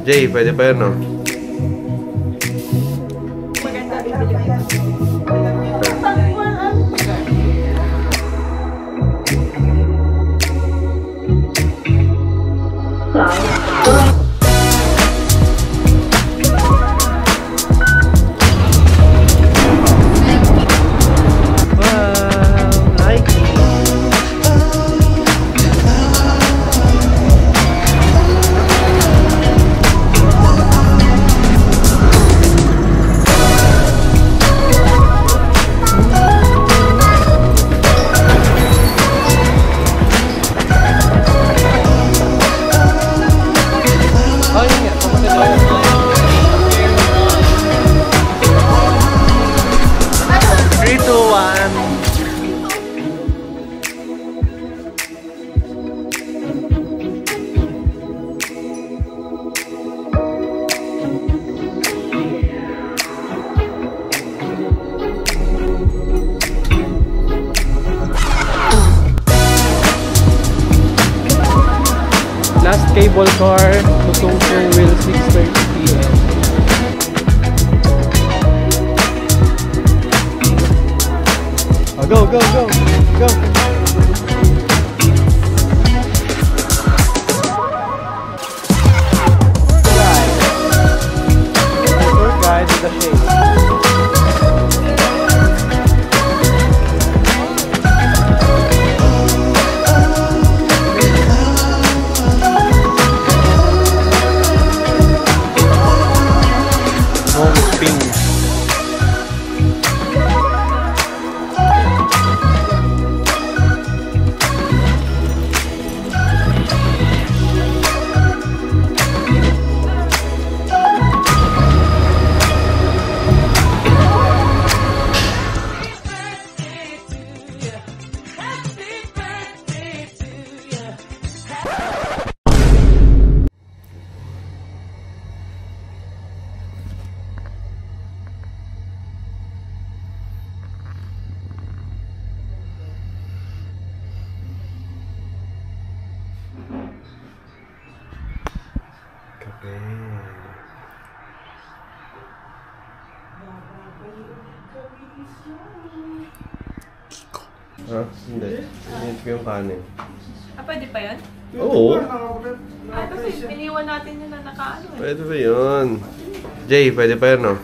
Jay, pwede pa yun, no? Maganda, bibili ko. Last cable car to Tungchong will 6:30 PM. Oh, go, go, go, go! Tour guide with the shade. Ha? Hindi. Hindi ko yung kanin. Pwede pa yan? Oo. Kasi iniwan natin yun na nakaano eh. Pwede ba yun? Jay, pwede pa yun, no?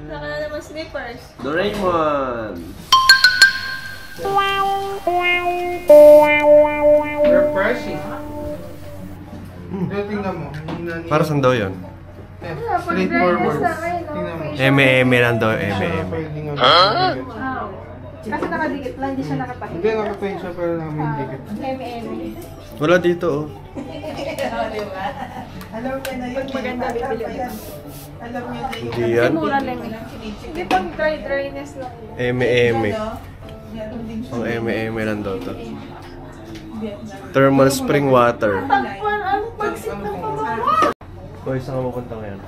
Saka na naman slippers. Doraemon! Refreshing. Tingnan mo. Para saan daw yun? Straightforward. Tingnan mo. M&M lang daw, M&M. Kasi nakadikit lang, hindi siya nakapakita. Hindi, nakapahit siya pero namin dikit. Wala dito, oh. Pag maganda, bibili ko. Hindi yan. Mura lang eh. Hindi pang dryness lang. M&M. Ang M&M lang daw to. Thermal spring water. Tagpan ang pagsit ng pamama! Hoy, saan ka mapunta ngayon?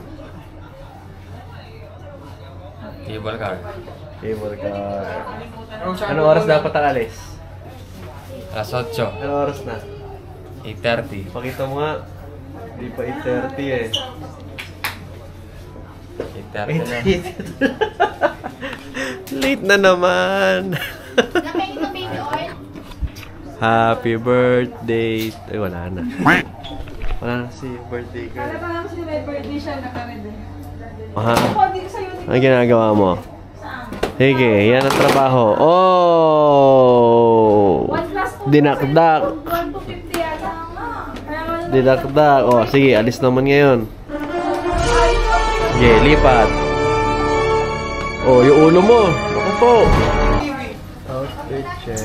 Cable car. Cable car. Anong oras dapat ang alis? Alas 8. Anong oras na? 8:30. Pakita mo nga. Hindi pa 8:30 eh. 8:30 na. Late na naman. Happy birthday. Ay, wala na. Wala na si birthday girl. Para lang kasi may birthday siya, nakared eh. Aha. Ako, hindi ko sa'yo. Ano ginagawa mo? Sige, yan ang trabaho. Oh! 1 plus 2. Dinakdak. 1 to 50 yata nga. Dinakdak. Oh, sige, alis naman ngayon. Sige, lipat. Oh, yung ulo mo. Ako po. Outfit check.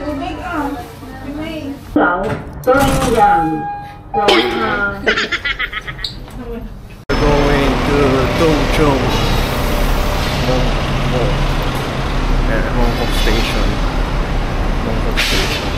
Tubig ah. May. Going to Tungchong Hong Kong Station. Hong Kong Station.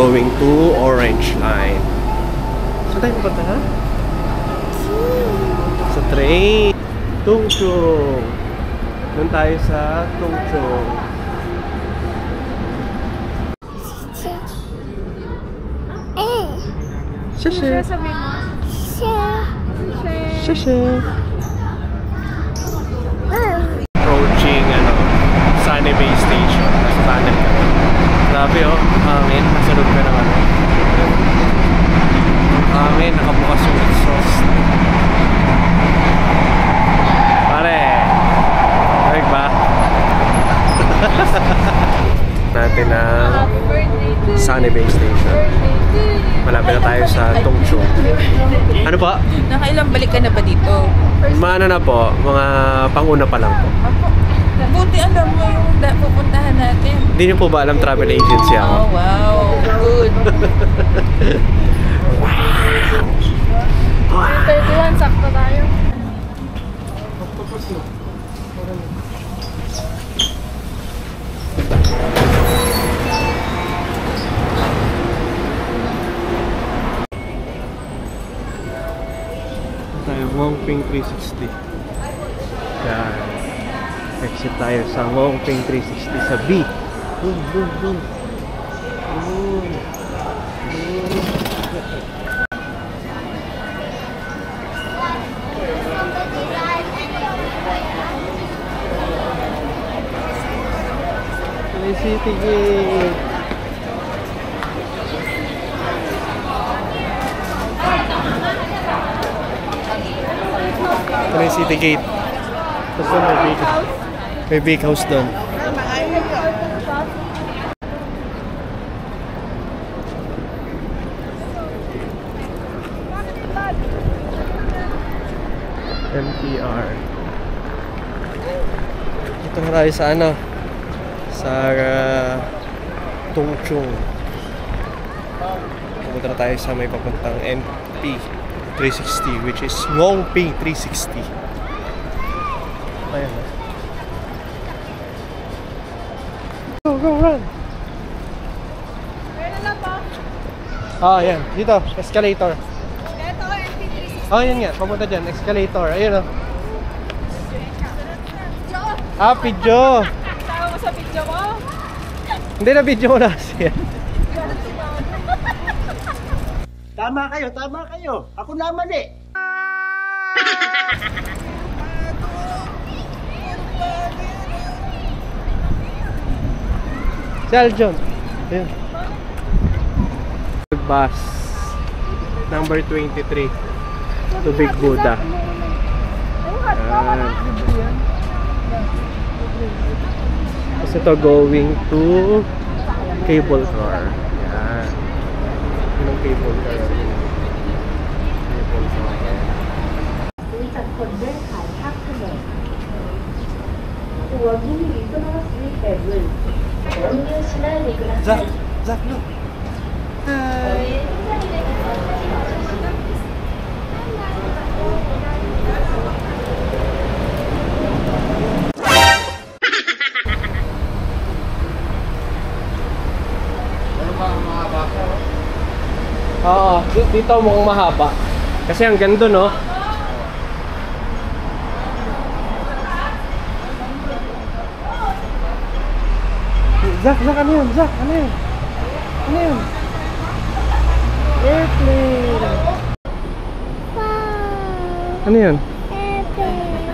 going to Orange Line. Saan tayo pupunta, ha? Sa train. Tungchong. Doon tayo sa Tungchong. Sheshe. Sabi mo. Sheshe. Approaching Sunny Bay Station. Nasa tunnel ka. Grabe oh, hangin. Nasunod ka naman. Hangin, nakabukas yung exhaust. Pare, correct ba? Natin ang Sunny Bay Station. Malapit na tayo sa Tungchong. Ano ba? Nakailang balik ka na ba dito? Ano na po, mga pang-una pa lang po. Buti alam mo yung pupuntahan natin. Hindi niyo po ba alam travel agency ako? Oh, wow. Good. 31, sakto tayo. Tayo, Wongping 360. Yan. Exit tayo sa Wongping 360 sa B. Boom, boom, boom. Boom. City Gate. Ito yung City Gate. Tapos may bake house doon. MTR. Ito na tayo sa sa Tungchong. Pumunta na tayo sa may papuntang NP 360, which is Wongping 360. Ayan. Go, go, run! Meron na po. Ah, ayan. Dito, escalator. Ito, NP360. Oh, yan nga. Papunta dyan. Escalator. Ayun, oh. Ah, video. Tama mo sa video mo? Hindi na video mo na kasi. Tama kayo. Ako na mali. Si Aljon. Ayun. Bus. Number 23. To Big Buddha. Ayan. Kasi ito going to cable car. Yan. Yung cable car. Cable car. รู้จักคนเล่นขายภาพขนมตัวที่มีก็น่าซื้อแต่เงินお見失しないでください Zach, look. Hi. Oo, dito mukhang mahaba. Kasi ang ganda, no? Zach, ano yun? Zach, ano yun? Ano yun? Airplane! Ano yun? Airplane!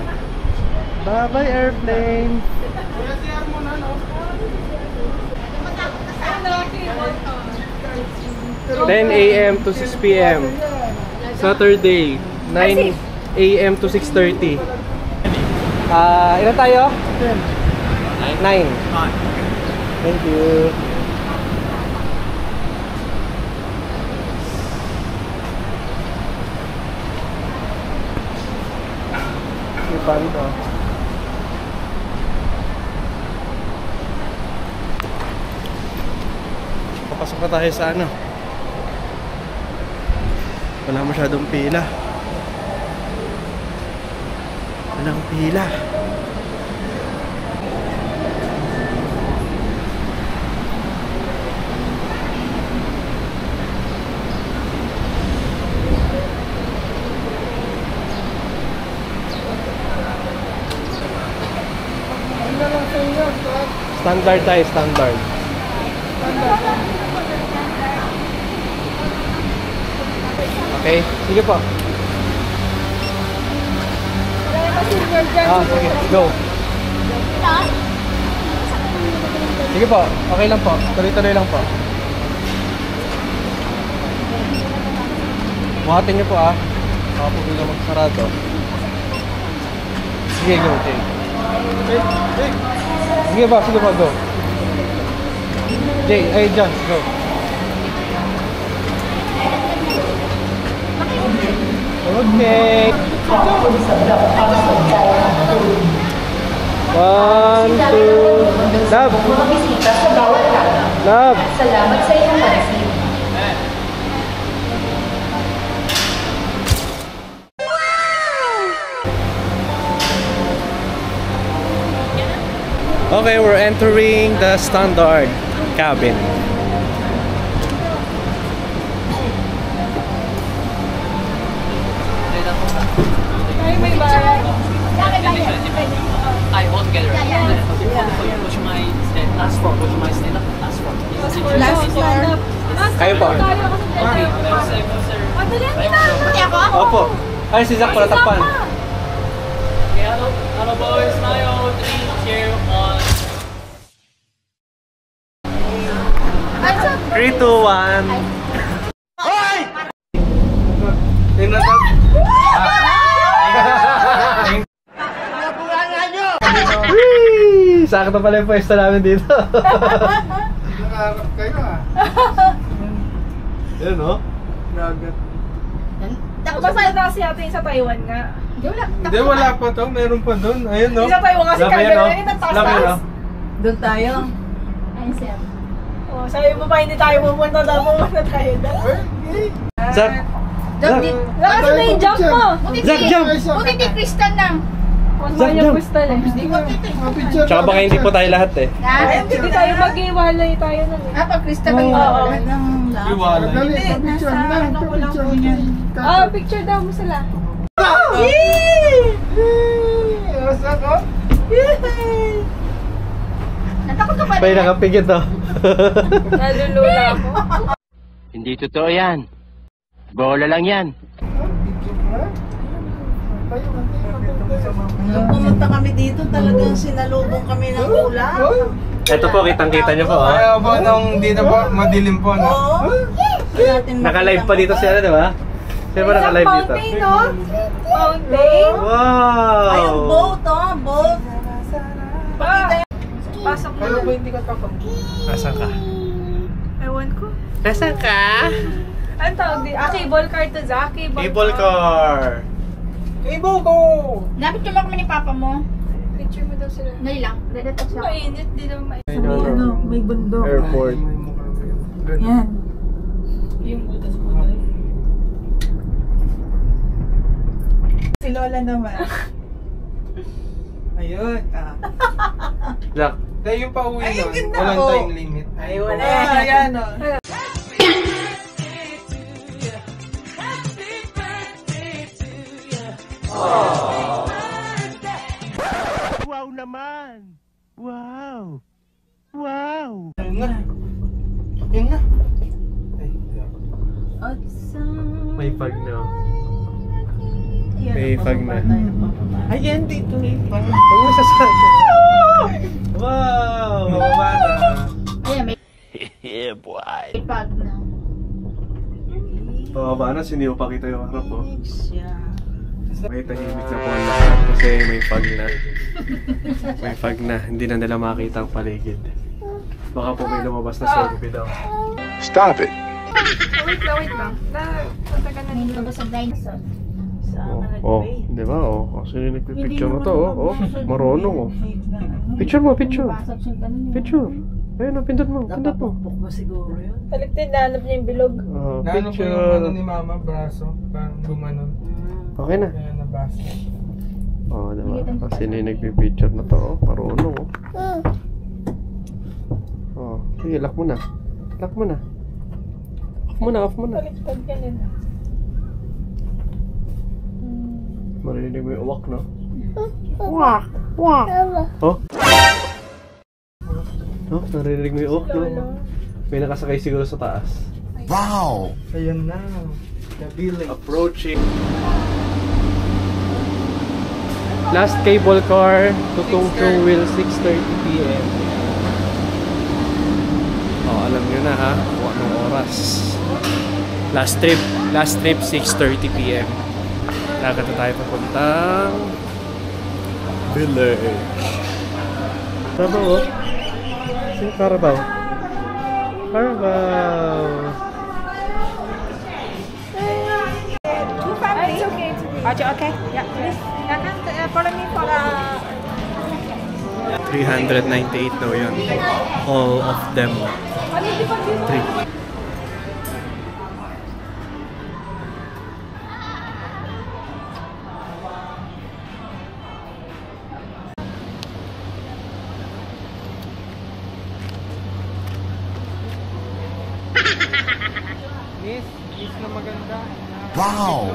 Bye-bye, airplane! 10 a.m. to 6 p.m. Saturday, 9 a.m. to 6:30. Ilan tayo? 9. Thank you. Ipan to. Papasok na tayo sa wala masyadong pila. Walang pila. Standard tayo, standard. Okay, sige po. Sige, go. Sige po, okay lang po. Tuloy-tuloy lang po. Buhatin niyo po Baka po bilang magsarado. Sige, go. Sige po, go. Jay, ay John, go. Okay. 1, 2, love. Bumisita sa bawat kami. Love. Salamat sa iyong pansin. Okay, we're entering the standard cabin. Ay, may bayan. I all together. Go to my stand. Last floor. Go to my stand up. Last floor. Last floor. Kayo po. Okay. Sir. Madali ang ginagawa. Opo. Ay, si Zach pala takpan. Okay, hello boys. Smile. 3, cheer, 1. 3, 2, 1. Whee! Sakto pala yung pwesto namin dito. Nakaharap kayo Yun, no? Dagat. Basta na kasi natin sa Taiwan nga. Hindi, wala pa to. Meron pa doon. Ayun, no? Sa Taiwan kasi Love yan, kagano no? yun ang Love yan, no? taas-taas. Doon tayo. Oh, sabi mo pa hindi tayo pupunta daw, pupunta tayo daw. Zach! Zach! Kasi na yung jump mo. Zach, jump! Buti di Crystal lang. Zach, jump! Tsaka baka hindi po tayo lahat eh. Hindi tayo mag-iwalay tayo nun. Pag Crystal lang yung Iwala. Picture daw mo sila. Asa ko? Natakot ka pa May nakapigit oh. Nalulula ako. Hindi totoo yan. Bola lang yan. Nung pumunta kami dito, talagang sinalubong kami ng ulan. Ito po, kitang-kita nyo po Kaya po nung dito po, madilim po, no? Oo. Naka-live pa dito sila, di ba? Sila ba naka-live dito? Fountain, no? Fountain. Wow! Ay, yung boat, boat. Pasok mo. Kaya po hindi ka tapos. Asan ka? Ewan ko. Nasaan ka? Ano tawag din? Cable car to Zach. Cable car! Cable ko! Napit yung kami ni Papa mo. Picture mo daw sila. Ngayon lang. Redat siya. Mainit, di naman mainit. May bundok. Airport. Yan. Yung butas mo na. Si Lola naman. Ayun. Zach, Dahil yung pauwi Ay, nun, ganda, walang oh. time limit. Ay, wala. Ayan, o. Wow naman! Wow! Wow! Ayun na. Ayun na. Ay, may pag na. May pag na. ayan dito. Huwag mo sasabi. Wow! Mababa na. Ayan, may Yeah, boy! pag na. Pababa na, siniyo pa kita yung harap oh. May tahimik na po ang lahat kasi may fog na. May fog na, hindi na nila makita ang paligid. Baka po may lumabas na zombie daw. Stop it! Wait lang. Punta ka na May dito. lumabas sa dinosaur. Oh, di ba? Oh, kasi yung nagpipicture na to, oh. Oh, marunong, oh. Picture mo, picture. Picture. Ayun, oh, pindot mo, pindot mo. Taliktin, nahanap niya yung bilog. Oh, Naano po yung ano picture. ni Mama, braso, parang gumanon. Okay na. Kaya nabasa. Oh, di ba? Kasi yung nagpipicture na to, oh. Marunong, oh. Oh, sige, lock mo na. Lock mo na. Off mo na, off mo na. Taliktad ka nila. Marinig mo yung uwak, no? Wak! Wak! Oh? Oh, naririnig mo yung no? May nakasakay siguro sa taas. Wow! Ayan na. The village. Approaching. Last cable car to Tung Chung will 6:30 p.m. Oh, alam nyo na ha, kung anong oras. Last trip 6:30 p.m. Lakad na tayo papuntang village. Carabao, oh. Sino Carabao? Carabao. It's okay to be. Okay? Yeah, please. Follow me for the... 398 daw yun. All of them. 3. Miss na maganda. Wow!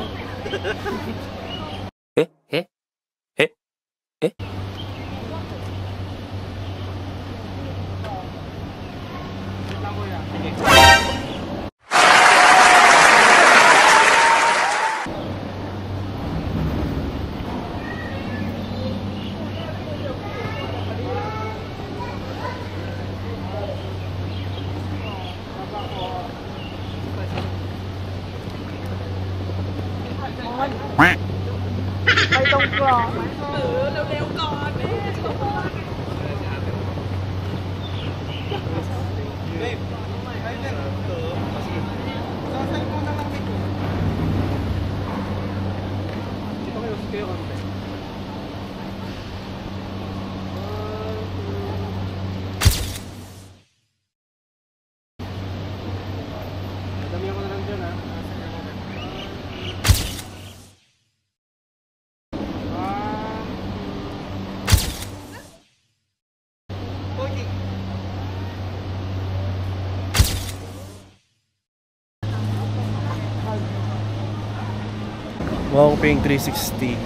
Wongping 360.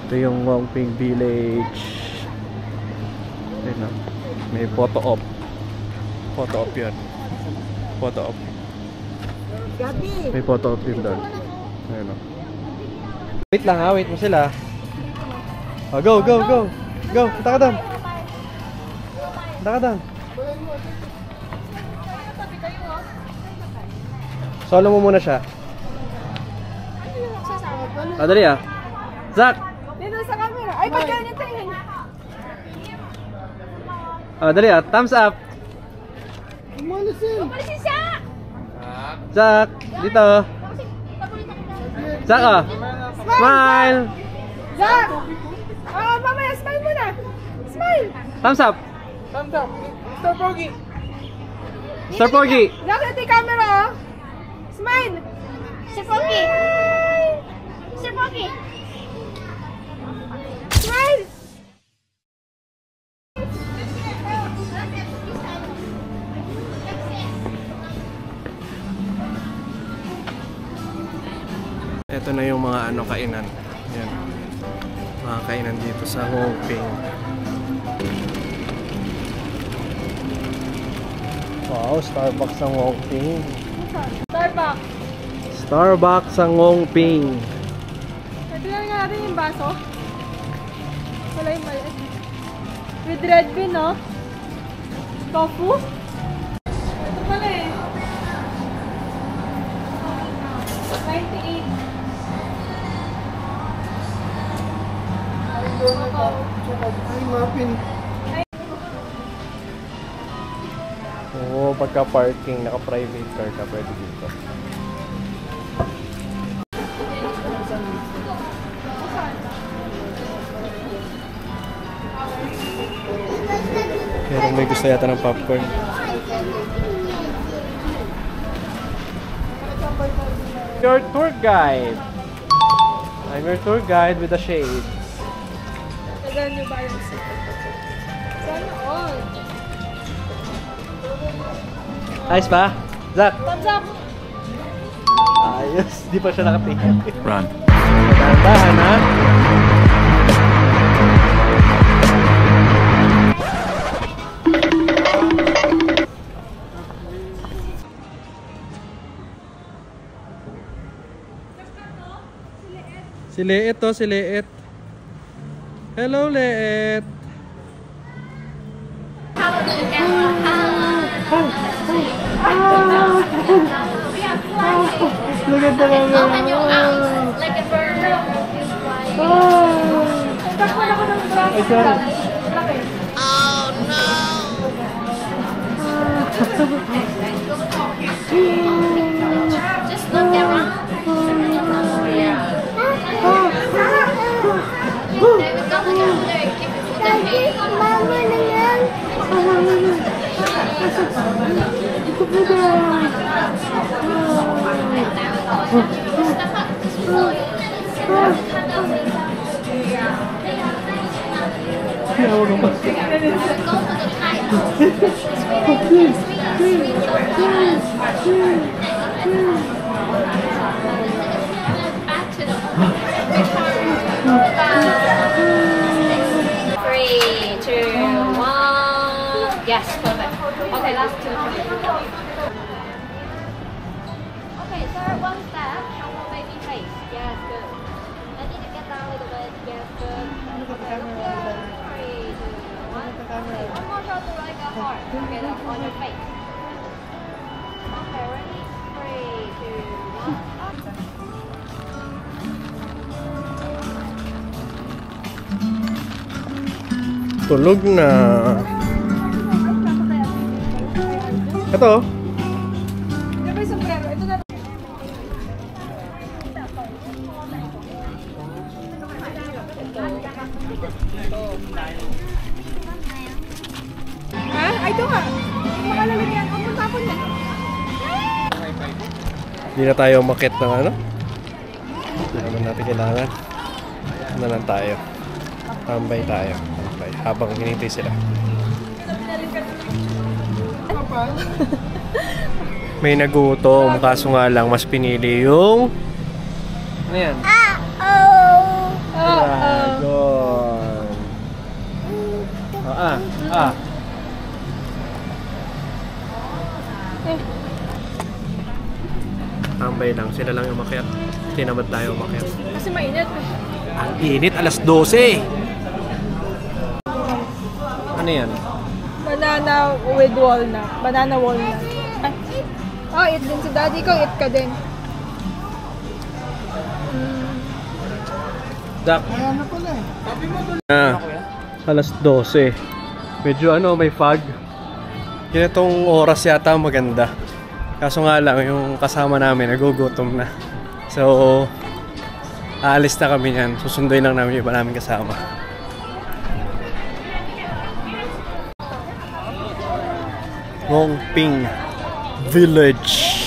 Ito yung Wongping Village. Ayun na. May photo op. Photo op yun. Photo op. May photo op yun doon. Ayun na. Wait lang ha, wait mo sila. Oh, go, go, go. Go, punta ka doon. Punta ka doon. Solo mo muna siya. Ah, dali ah. Zach! Dito sa camera. Ay, ba't ganyan tingin? Ah, dali ah. Thumbs up. Umalisin siya! Zach! Dito. Zach ah. Smile! Zach! Mamaya, smile muna! Smile! Thumbs up. Thumbs up. Mr. Pogi. Sir Pogi. Zach, ito yung camera oh! Smile! Sir Pogi! Sir Pogi! Smile! Ito na yung mga ano kainan. Yan. Mga kainan dito sa Wongping. Wow, Starbucks ang Wongping. Starbucks! Starbucks ang Wongping. Tingnan nga natin yung baso. Wala yung maliit. With red bean, no? Tofu? Ito pala eh. 98. Ay, muffin. Oo, pagka parking, naka-private car ka, pwede dito. Pero may gusto yata ng popcorn. Your tour guide. I'm your tour guide with a shade. Tagaan nyo ba yung sana all? Ayos ba? Zach? Thumbs up! Ayos, di pa siya nakatingin. Run. Dahan-dahan ha? Si Leet to, si Leet. Hello, Leet. Maganda lang. Like a bird. Takpan ako ng braso. Ay, sorry. Laki. Just look around. Yeah. They would go down there and keep it with their hands. Three, two, one. Yes, perfect. Okay, last two. Okay, sir, one step. Show more baby face. Yes, good. I need to get down a little bit. Yes, good. Okay, look good. Three, two, one. Okay, one more shoulder like a heart. Okay, that's on your face. Okay, ready? Three, two, one. Tulog na. Ito. Ito may sombrero. Ito na. Ha? Ay, ito nga. Makalalagyan yan. Ang magkapon yan. Hindi na tayo umakyat ng ano. Hindi naman natin kailangan. Ano lang tayo. Tambay tayo. Tambay. Habang hinintay sila. May nagutom. Kaso nga lang mas pinili yung... Ano yan? Dragon. Tambay lang. Sila lang yung umakyat. Hindi naman tayo umakyat. Kasi mainit. Ang init, alas 12. Ano yan? Banana with walnut. Banana walnut. Ay. Oh, eat din si daddy ko. Eat ka din. Dak. Alas 12. Medyo ano, may fog. Ganitong oras yata maganda. Kaso nga lang, yung kasama namin nagugutom na. So, aalis na kami yan. Susunduin lang namin yung iba namin kasama. Ngongping Village.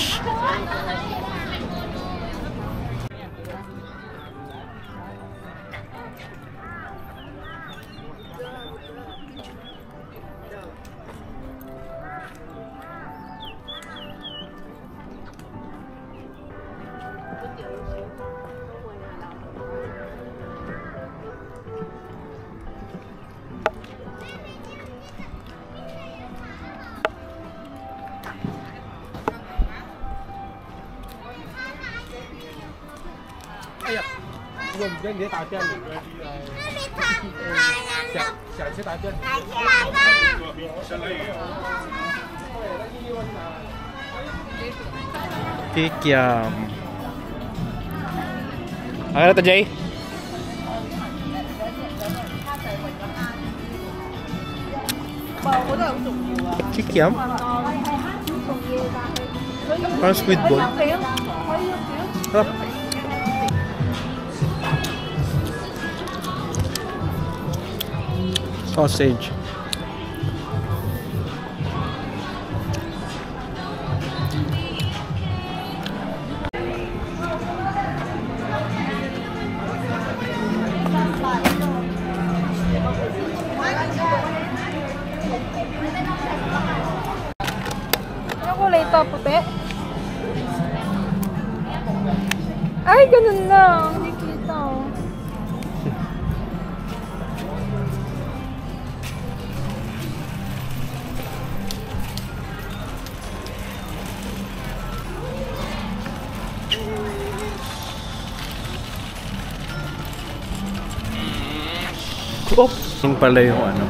Kikiam. Ano na to, Jay? Kikiam? Parang squid ball. Harap. Sausage. Ano kulay ito? Puti? Ay, ganun lang. Hindi kita. Oh! Yung pala yung ano.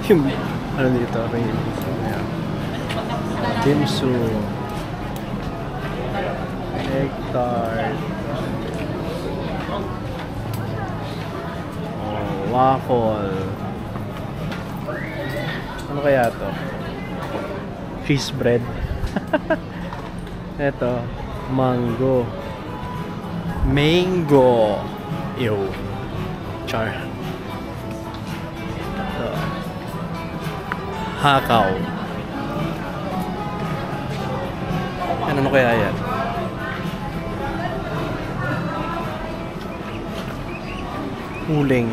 Yung ano dito. Ayan. Dimsu. Egg tart. Oh, waffle. Ano kaya to? Cheese bread. Ito, mango. Mango. Ew. Char. Ito. Hakaw. Ano kaya yan? Uling.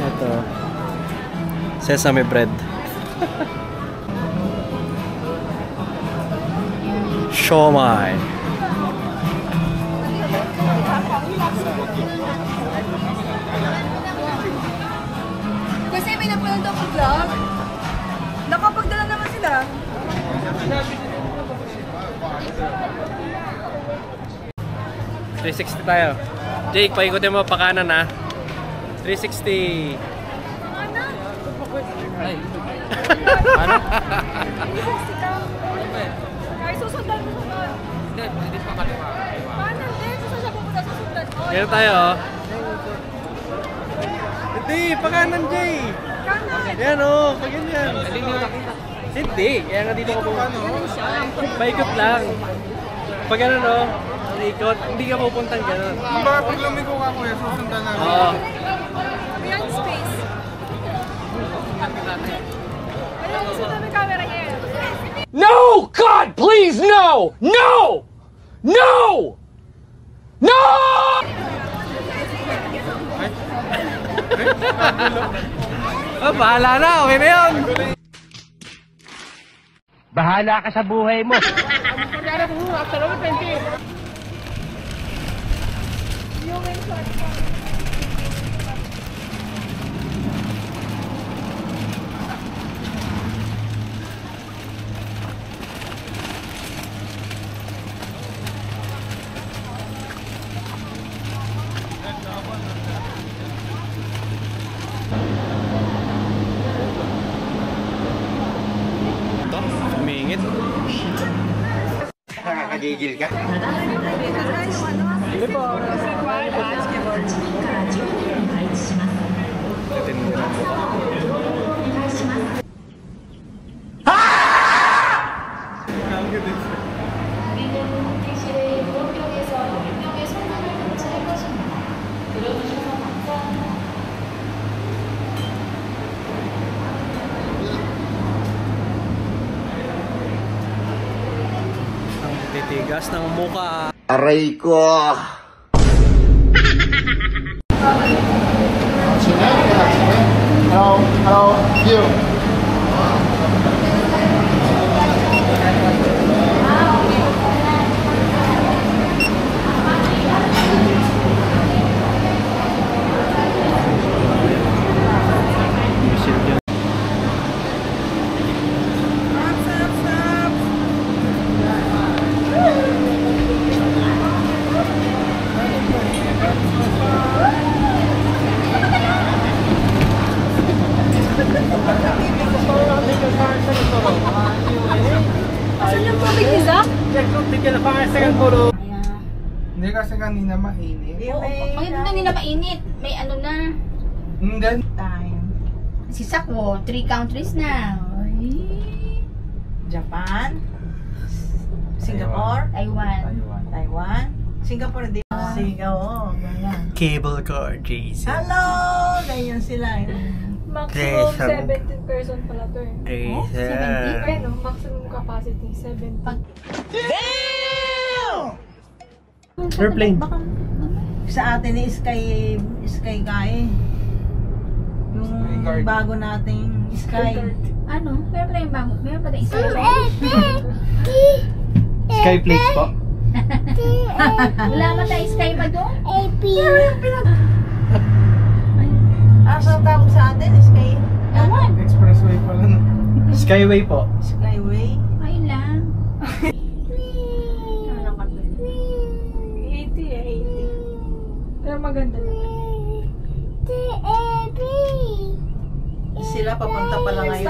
Ito. Sesame bread. Siomai. Kasi may napanood ako vlog. Nakapagdala naman sila. $360 tayo. Jake, paikutin mo pa kanan ha. $360. Ay. Ano? Ay, susundan mo sunod. Hindi pa kaliwa. Paano din? Susundan mo muna susundan. Ganyan tayo oh. Hindi, pa kanan Jay. Kanan. Yan oh, pag ganyan. Hindi, kaya nga dito ko po. Paikot lang. Pag ganun oh, ikot, hindi ka pupuntang ganun. Baka pag lumiko ka kuya, susundan namin. Oo. Beyond space. Ayun, susundan mo yung camera ngayon. No! God, please, no! No! No! No! Oh, bahala na, okay na yun. Bahala ka sa buhay mo. Umingit. Nakakagigil ka. Hindi po. Titindi na mo. Ang titigas ng muka. Aray ko. Hello, you. Asan yung tubig ni Zach? Hindi kasi kanina mainit. Bakit na nila mainit? May ano na. Hindi. Si Sako, 3 countries na. Japan, Singapore, Taiwan, Singapore din. Singapore, ganyan. Cable car, Jason. Hello! Ganyan sila. Maximum 17 person pala to eh. Jason. Ayun, maximum capacity 17. Airplane. Sa atin ni Sky Guy. Yung bago nating Sky. Ano? Meron pa yung bago. Meron pa tayong isa. Skyflakes po. Wala ba tayo Sky ba doon? Asa tawag sa atin? Sky? Ewan. Expressway pala no. Skyway po. Skyway? Ayun lang. 80 eh, 80.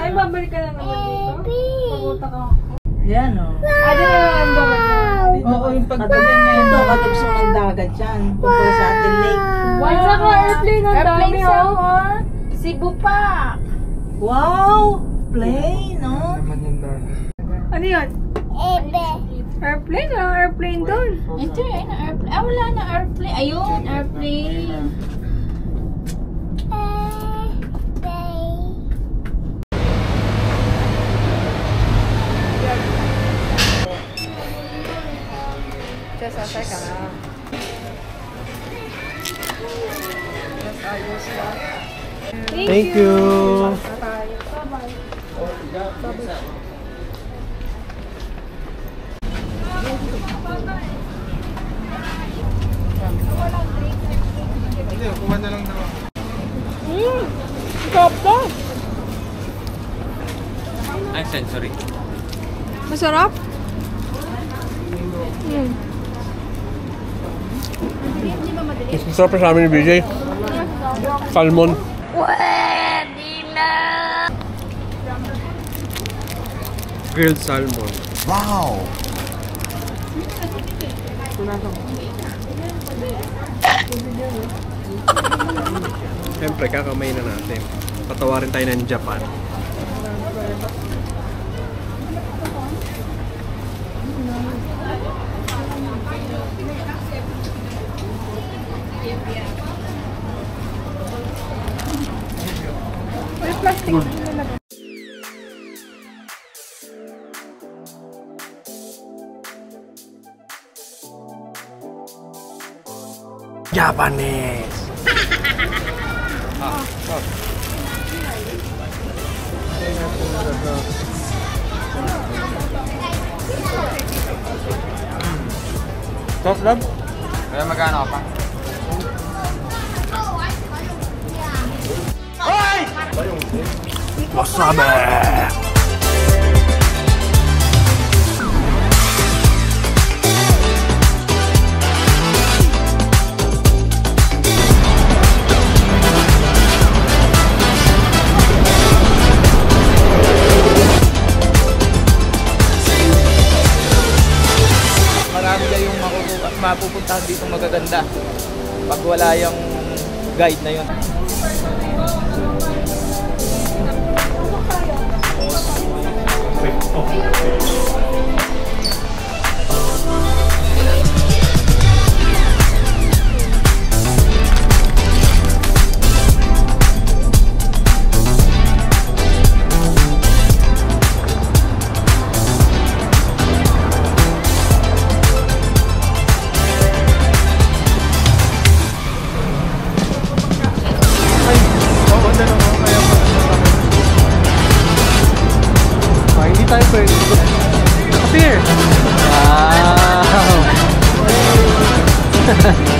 Ay, babalik ka na naman dito. Magutak ako. Yan o. Ano na naman babalik? Oo, yung pagdating niya ito, katugso ng dagat yan. Kumpara sa ating lake. At saka airplane ang dami oh. Cebu pa. Wow! Plane, no? Ano yun? Airplane? Walang airplane doon. Ito yun, airplane. Ah, wala na airplane. Ayun, airplane. Thank you. Kapta. Ay, sensory. Masarap? Sarap sa amin ni BJ. Salmon. Grilled salmon. Wow! Siyempre, kakamay na natin. Patawarin tayo ng Japan. Japanese! Sauce lab? Kaya magkano ka pa? Wasabi! Marami kayong mapupuntahan dito magaganda pag wala yung guide na yun. Hindi tayo pwede. Nakapir! Wow!